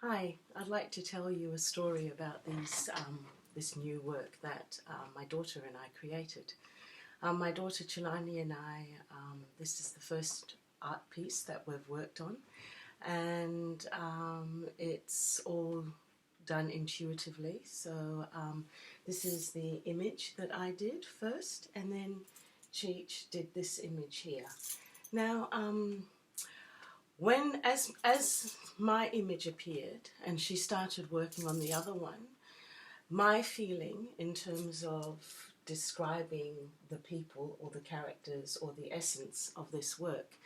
Hi, I'd like to tell you a story about this new work that my daughter and I created. My daughter Jelani and I, this is the first art piece that we've worked on, and it's all done intuitively. So this is the image that I did first, and then Cheech did this image here. Now, as my image appeared and she started working on the other one, my feeling in terms of describing the people or the characters or the essence of this work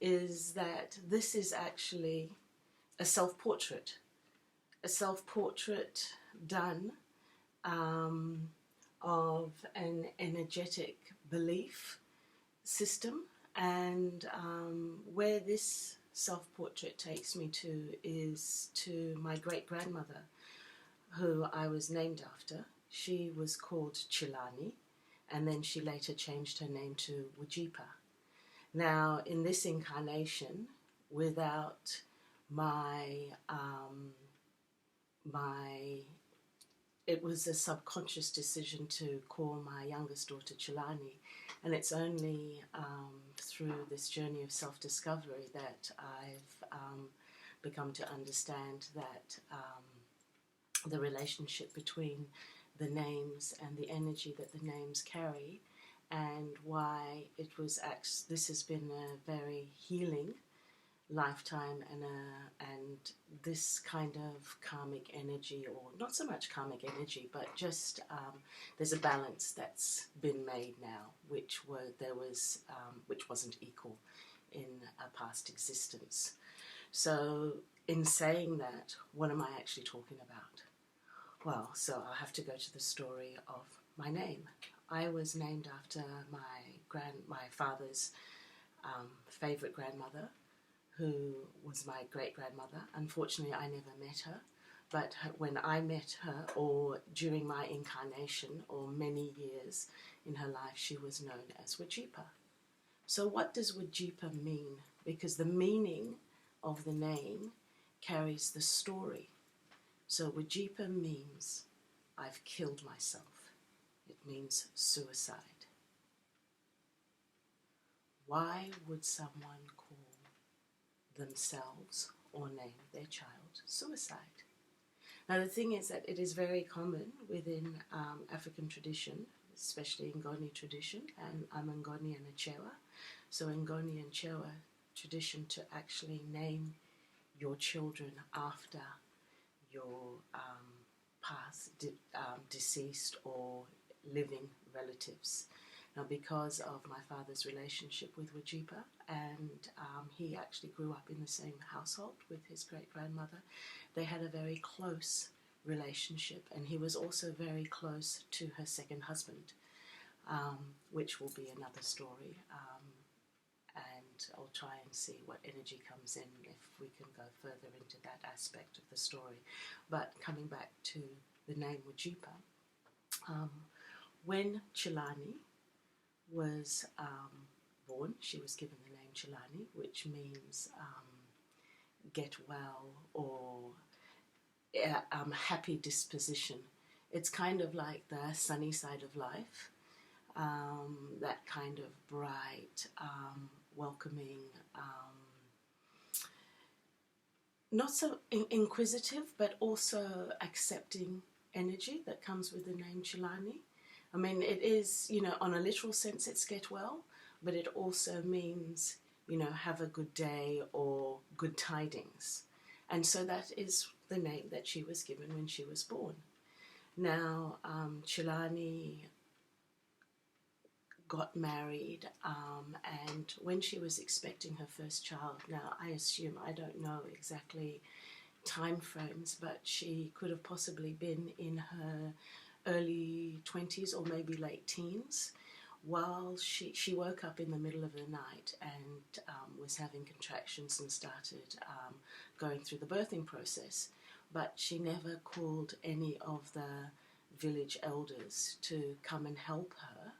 is that this is actually a self-portrait done of an energetic belief system. And where this self-portrait takes me to is to my great-grandmother, who I was named after. She was called Jelani, and then she later changed her name to Wajipha. Now, in this incarnation, without it was a subconscious decision to call my youngest daughter Jelani, and it's only through this journey of self-discovery that I've become to understand that the relationship between the names and the energy that the names carry, and why this has been a very healing lifetime, and this kind of karmic energy, or not so much karmic energy, but just there's a balance that's been made now, which wasn't equal in a past existence. So in saying that, what am I actually talking about? Well, so I'll have to go to the story of my name. I was named after my father's favorite grandmother, who was my great-grandmother. Unfortunately, I never met her, but when I met her, or during my incarnation, or many years in her life, she was known as Wajipha. So what does Wajipha mean? Because the meaning of the name carries the story. So Wajipha means I've killed myself. It means suicide. Why would someone call themselves or name their child suicide? Now the thing is that it is very common within African tradition, especially Ngoni tradition, and I'm Ngoni and a Chewa. So Ngoni and Chewa tradition to actually name your children after your past deceased or living relatives. Now, because of my father's relationship with Wajipha, and he actually grew up in the same household with his great-grandmother, they had a very close relationship, and he was also very close to her second husband, which will be another story, and I'll try and see what energy comes in if we can go further into that aspect of the story. But coming back to the name Wajipha, when Jelani was born, she was given the name Jelani, which means get well, or happy disposition. It's kind of like the sunny side of life, that kind of bright, welcoming, not so inquisitive, but also accepting energy that comes with the name Jelani. I mean, it is, on a literal sense, it's get well, but it also means, have a good day or good tidings. And so that is the name that she was given when she was born. Now, Jelani got married, and when she was expecting her first child, now I don't know exactly time frames, but she could have possibly been in her early 20s or maybe late teens, while she woke up in the middle of the night and was having contractions and started going through the birthing process. But she never called any of the village elders to come and help her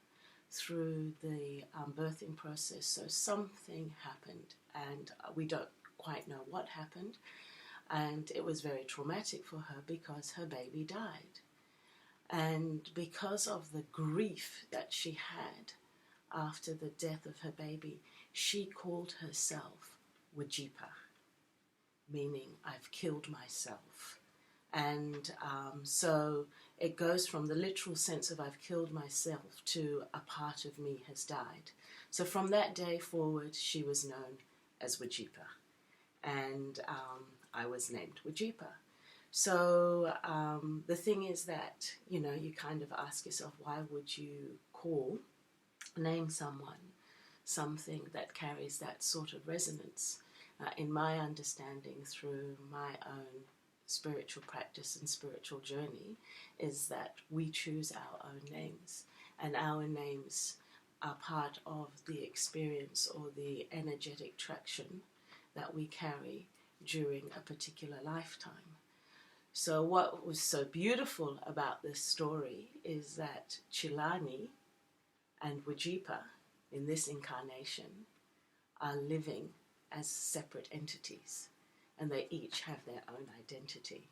through the birthing process. So something happened, and we don't quite know what happened. And it was very traumatic for her because her baby died. And because of the grief that she had after the death of her baby, she called herself Wajipha, meaning I've killed myself. And so it goes from the literal sense of I've killed myself to a part of me has died. So from that day forward, she was known as Wajipha. And I was named Wajipha. So the thing is that, you know, you kind of ask yourself, why would you name someone something that carries that sort of resonance? In my understanding, through my own spiritual practice and spiritual journey, is that we choose our own names, and our names are part of the experience or the energetic traction that we carry during a particular lifetime. So what was so beautiful about this story is that Jelani and Wajipha in this incarnation are living as separate entities, and they each have their own identity.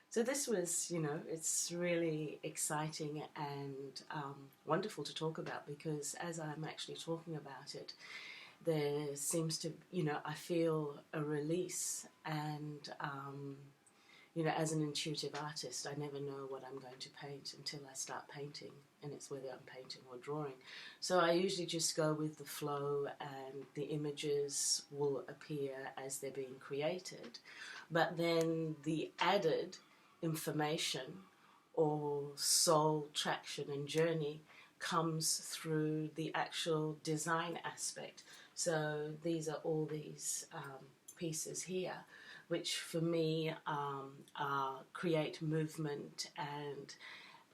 So this was, you know, it's really exciting and wonderful to talk about, because as I'm actually talking about it, there seems to, you know, I feel a release. And you know, as an intuitive artist, I never know what I'm going to paint until I start painting, and it's whether I'm painting or drawing. So I usually just go with the flow, and the images will appear as they're being created. But then the added information or soul traction and journey comes through the actual design aspect. So these are all these pieces here, which for me create movement, and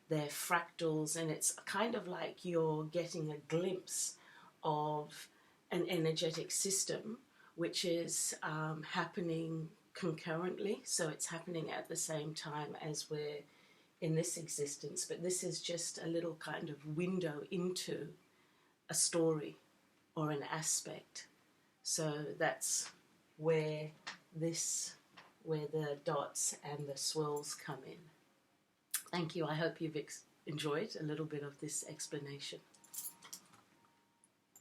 they're fractals, and it's kind of like you're getting a glimpse of an energetic system which is happening concurrently. So it's happening at the same time as we're in this existence, but this is just a little kind of window into a story or an aspect. So that's where the dots and the swirls come in. Thank you. I hope you've enjoyed a little bit of this explanation.